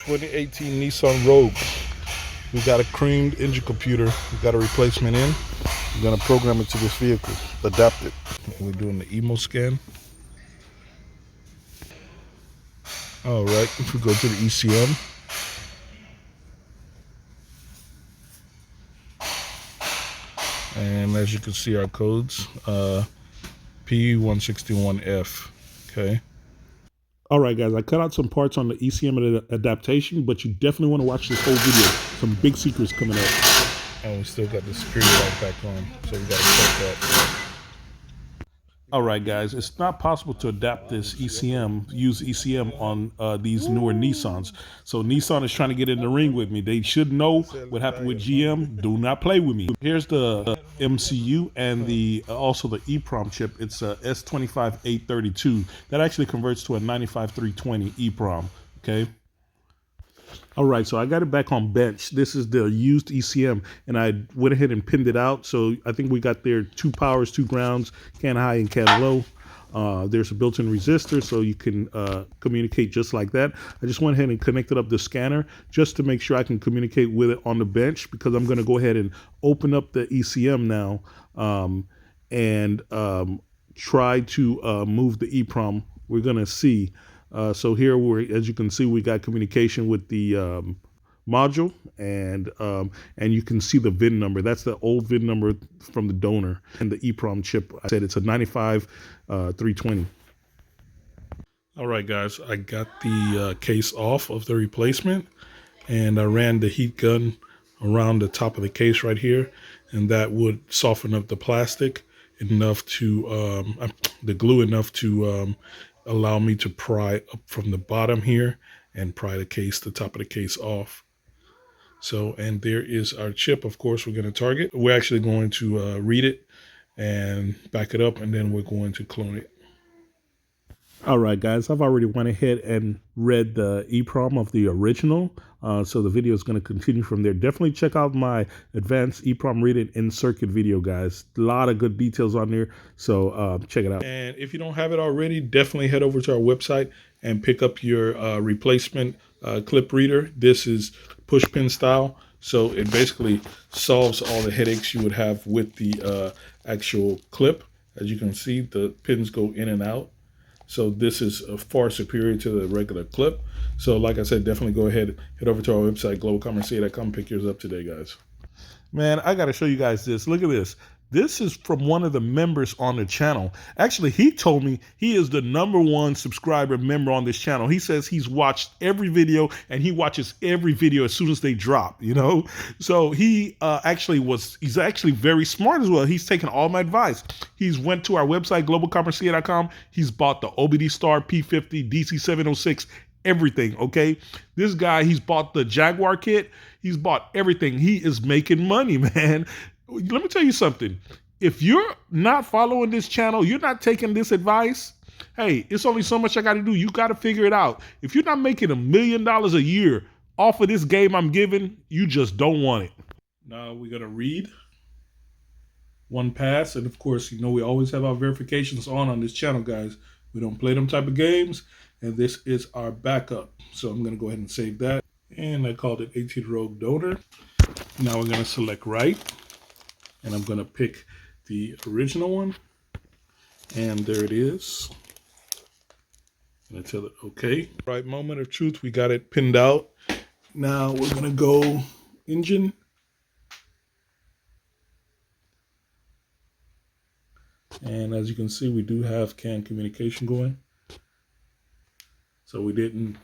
2018 Nissan Rogue. We got a creamed engine computer. We got a replacement in. We're gonna program it to this vehicle, adapt it. And we're doing the emo scan. All right, if we go to the ECM, and as you can see, our codes, P161F. Okay. All right, guys, I cut out some parts on the ECM adaptation, but you definitely want to watch this whole video. Some big secrets coming up. And we still got the security light back on, so we got to check that. All right, guys, it's not possible to adapt this ECM, use ECM on these newer Nissans. So Nissan is trying to get in the ring with me. They should know what happened with GM. Do not play with me. Here's the MCU and the also the EEPROM chip. It's a S25832. That actually converts to a 95320 EEPROM, okay? All right, so I got it back on bench. This is the used ECM, and I went ahead and pinned it out. So I think we got there 2 powers, 2 grounds, can high and can low. There's a built-in resistor, so you can communicate just like that. I just went ahead and connected up the scanner just to make sure I can communicate with it on the bench, because I'm going to go ahead and open up the ECM now and try to move the EEPROM. We're going to see. So here, as you can see, we got communication with the module, and you can see the VIN number. That's the old VIN number from the donor, and the EEPROM chip. I said it's a 95320. All right, guys, I got the case off of the replacement, and I ran the heat gun around the top of the case right here, and that would soften up the plastic enough to the glue enough to allow me to pry up from the bottom here and pry the top of the case off. So, and there is our chip. Of course, we're going to target. We're actually going to read it and back it up, and then we're going to clone it. All right, guys, I've already went ahead and read the EEPROM of the original. So the video is going to continue from there. Definitely check out my advanced EEPROM read it in circuit video, guys. A lot of good details on there. So check it out. And if you don't have it already, definitely head over to our website and pick up your replacement clip reader. This is push pin style. So it basically solves all the headaches you would have with the actual clip. As you can see, the pins go in and out. So this is far superior to the regular clip. So like I said, definitely go ahead, head over to our website, globalcommerceca.com, pick yours up today, guys. Man, I got to show you guys this. Look at this. This is from one of the members on the channel. Actually, he told me he is the #1 subscriber member on this channel. He says he's watched every video, and he watches every video as soon as they drop, you know? So he he's actually very smart as well. He's taken all my advice. He's went to our website, globalcommerceca.com. He's bought the OBD Star P50, DC706, everything, okay? This guy, he's bought the Jaguar kit. He's bought everything. He is making money, man. Let me tell you something. If you're not following this channel, you're not taking this advice, hey, it's only so much I got to do. You got to figure it out. If you're not making $1 million a year off of this game I'm giving, you just don't want it. Now we're going to read one pass. And of course, you know, we always have our verifications on this channel, guys. We don't play them type of games. And this is our backup. So I'm going to go ahead and save that. And I called it 18 Rogue Donor. Now we're going to select right. And I'm going to pick the original one. And there it is. And I tell it, okay. Right, moment of truth. We got it pinned out. Now we're going to go engine. And as you can see, we do have CAN communication going. So we didn't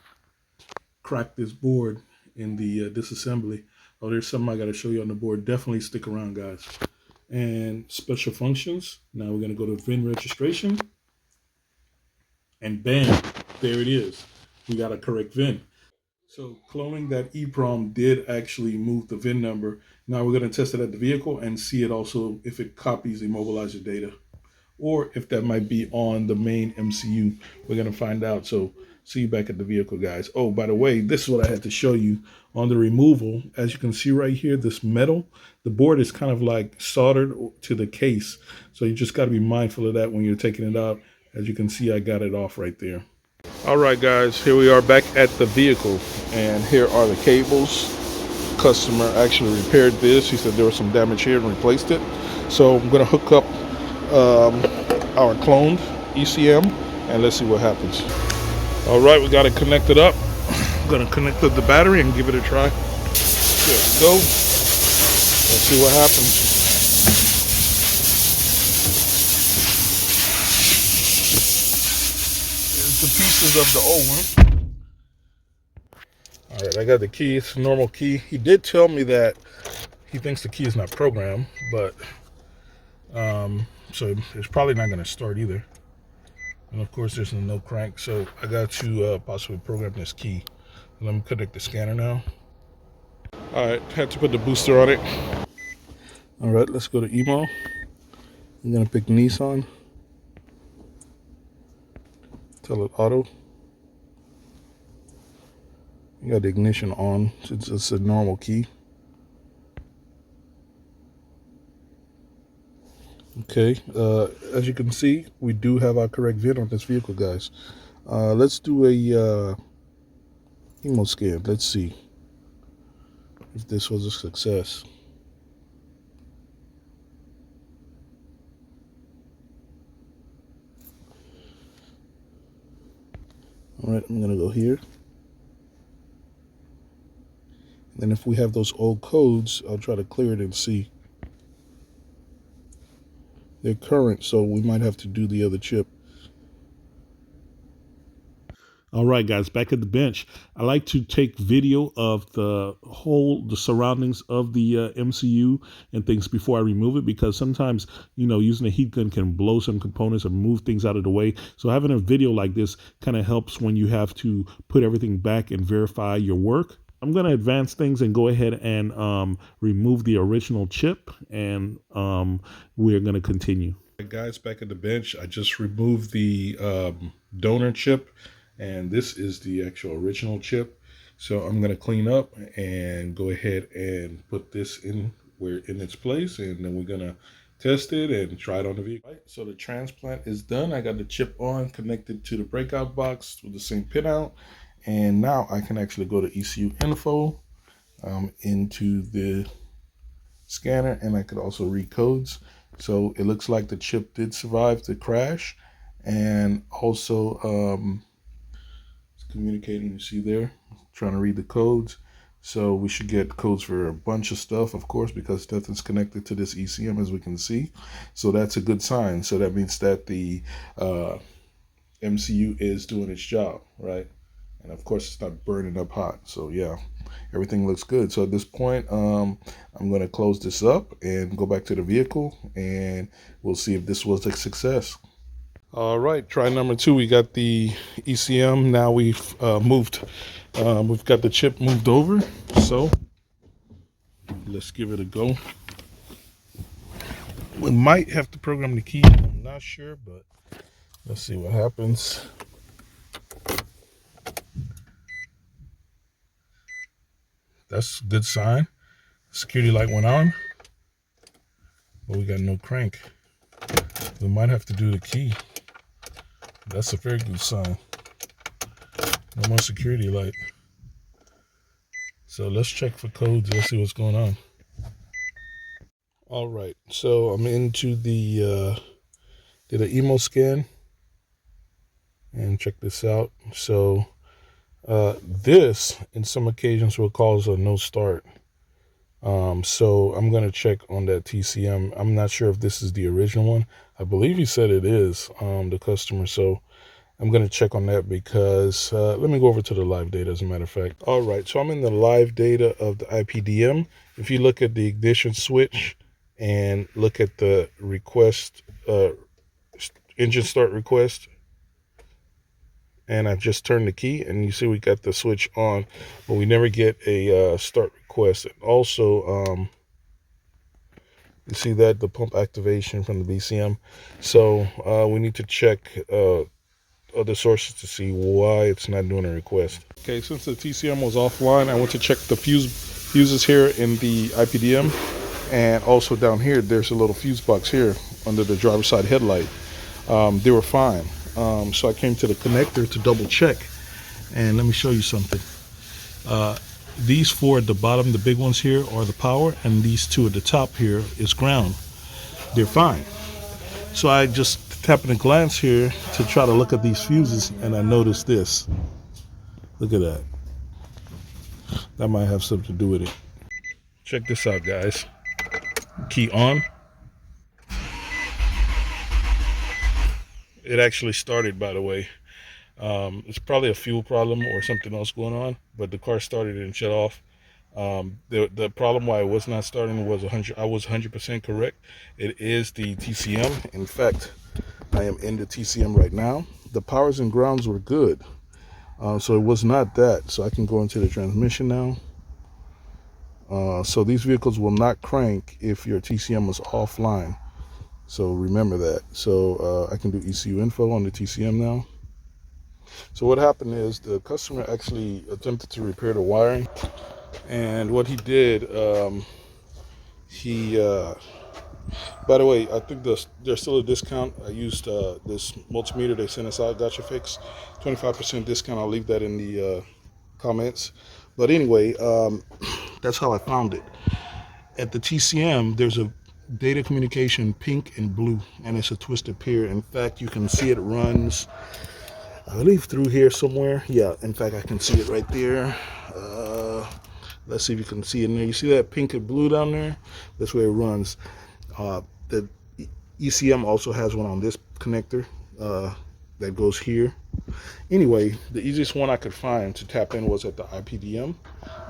crack this board in the disassembly. Oh, there's something I got to show you on the board. Definitely stick around, guys. And special functions. Now we're going to go to VIN registration. And bam, there it is. We got a correct VIN. So cloning that EEPROM did actually move the VIN number. Now we're going to test it at the vehicle and see it also if it copies the immobilizer data, or if that might be on the main MCU. We're going to find out. So see you back at the vehicle, guys. Oh, by the way, this is what I had to show you on the removal. As you can see right here, this metal, the board is kind of like soldered to the case. So you just got to be mindful of that when you're taking it out. As you can see, I got it off right there. All right, guys, here we are back at the vehicle, and here are the cables. Customer actually repaired this. He said there was some damage here and replaced it. So I'm gonna hook up our cloned ECM and let's see what happens. All right, we got it connected up. I'm gonna connect up the battery and give it a try. There we go. Let's see what happens. Here's the pieces of the old one. All right, I got the key. It's a normal key. He did tell me that he thinks the key is not programmed, but so it's probably not going to start either. And of course, there's no crank, so I got to possibly program this key. Let me connect the scanner now. All right, had to put the booster on it. All right, let's go to emo. I'm gonna pick Nissan. Tell it auto. You got the ignition on. It's a normal key. Okay, as you can see, we do have our correct VIN on this vehicle, guys. Let's do a emo scan. Let's see if this was a success. All right, I'm gonna go here. And then if we have those old codes, I'll try to clear it and see. They're current, so we might have to do the other chip. All right, guys, back at the bench. I like to take video of the surroundings of the MCU and things before I remove it, because sometimes, using a heat gun can blow some components or move things out of the way. So having a video like this kind of helps when you have to put everything back and verify your work. I'm going to advance things and go ahead and remove the original chip, and we're going to continue. Guys, back at the bench, I just removed the donor chip, and this is the actual original chip. So I'm going to clean up and go ahead and put this in its place, and then we're going to test it and try it on the vehicle. Right, so the transplant is done. I got the chip on, connected to the breakout box with the same pin out. And now I can actually go to ECU info into the scanner, and I could also read codes. So it looks like the chip did survive the crash, and also it's communicating. You see there, trying to read the codes. So we should get codes for a bunch of stuff, of course, because nothing's connected to this ECM, as we can see. So that's a good sign. So that means that the MCU is doing its job, right? And of course, it's not burning up hot. So yeah, everything looks good. So at this point, I'm going to close this up and go back to the vehicle, and we'll see if this was a success. All right, try number 2. We got the ECM. Now we've we've got the chip moved over. So let's give it a go. We might have to program the key. I'm not sure, but let's see what happens. That's a good sign. Security light went on, but we got no crank. We might have to do the key. That's a very good sign. No more security light. So let's check for codes. Let's see what's going on. All right, so I'm into the did an emo scan, and check this out. So this, in some occasions, will cause a no start. So I'm going to check on that TCM. I'm not sure if this is the original one. I believe he said it is, the customer. So I'm going to check on that, because let me go over to the live data, as a matter of fact. All right, so I'm in the live data of the IPDM. If you look at the ignition switch and look at the request, engine start request, and I just turned the key, and you see we got the switch on, but we never get a start request. And also, you see that the pump activation from the BCM. So we need to check other sources to see why it's not doing a request. Okay, since the TCM was offline, I went to check the fuses here in the IPDM, and also down here, there's a little fuse box here under the driver's side headlight. They were fine. So I came to the connector to double check, and let me show you something. These four at the bottom, the big ones here, are the power, and these two at the top here is ground. They're fine. So I just happened to glance here to try to look at these fuses, and I noticed this. Look at that. That might have something to do with it. Check this out, guys. Key on. It actually started, by the way. It's probably a fuel problem or something else going on, but the car started and shut off. The problem why it was not starting was I was 100% correct. It is the TCM. In fact, I am in the TCM right now. The powers and grounds were good, so it was not that. So I can go into the transmission now. So these vehicles will not crank if your TCM is offline. So remember that. So I can do ECU info on the TCM now. So what happened is the customer actually attempted to repair the wiring, and what he did, by the way, I think there's still a discount. I used this multimeter they sent us out, Gotcha Fix, 25% discount. I'll leave that in the comments. But anyway, that's how I found it. At the TCM, there's a data communication pink and blue, and it's a twisted pair. In fact, you can see it runs, I believe, through here somewhere. Yeah, in fact, I can see it right there. Let's see if you can see it in there. You see that pink and blue down there? That's where it runs. The ECM also has one on this connector that goes here. Anyway, the easiest one I could find to tap in was at the IPDM,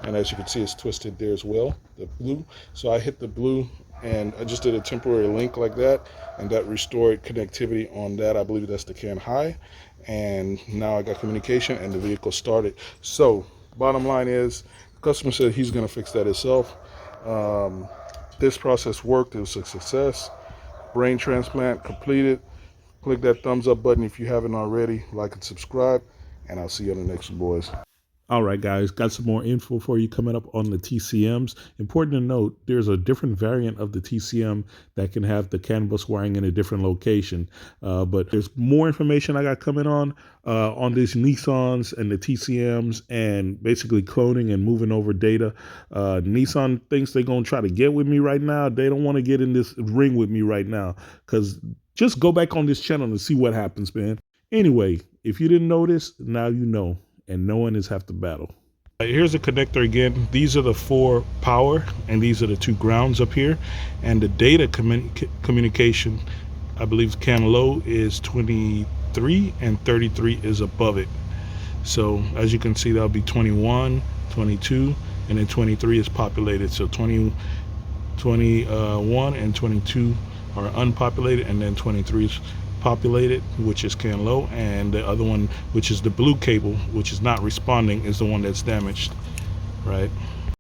and as you can see, it's twisted there as well, the blue. So I hit the blue, and I just did a temporary link like that, and that restored connectivity on that. I believe that's the CAN high, and now I got communication, and the vehicle started. So bottom line is, the customer said he's going to fix that himself. This process worked. It was a success. Brain transplant completed. Click that thumbs up button if you haven't already. Like and subscribe, and I'll see you on the next one, boys. All right, guys, got some more info for you coming up on the TCMs. Important to note, there's a different variant of the TCM that can have the CAN bus wiring in a different location. But there's more information I got coming on these Nissans and the TCMs, and basically cloning and moving over data. Nissan thinks they're going to try to get with me right now. They don't want to get in this ring with me right now, because just go back on this channel and see what happens, man. Anyway, if you didn't notice, now you know. And knowing is half the battle. Here's the connector again. These are the four power, and these are the two grounds up here. And the data communication, I believe CAN low is 23 and 33 is above it. So as you can see, that'll be 21, 22, and then 23 is populated. So 21 and 22 are unpopulated, and then 23 is populated, which is CAN low, and the other one, which is the blue cable, which is not responding, is the one that's damaged, right?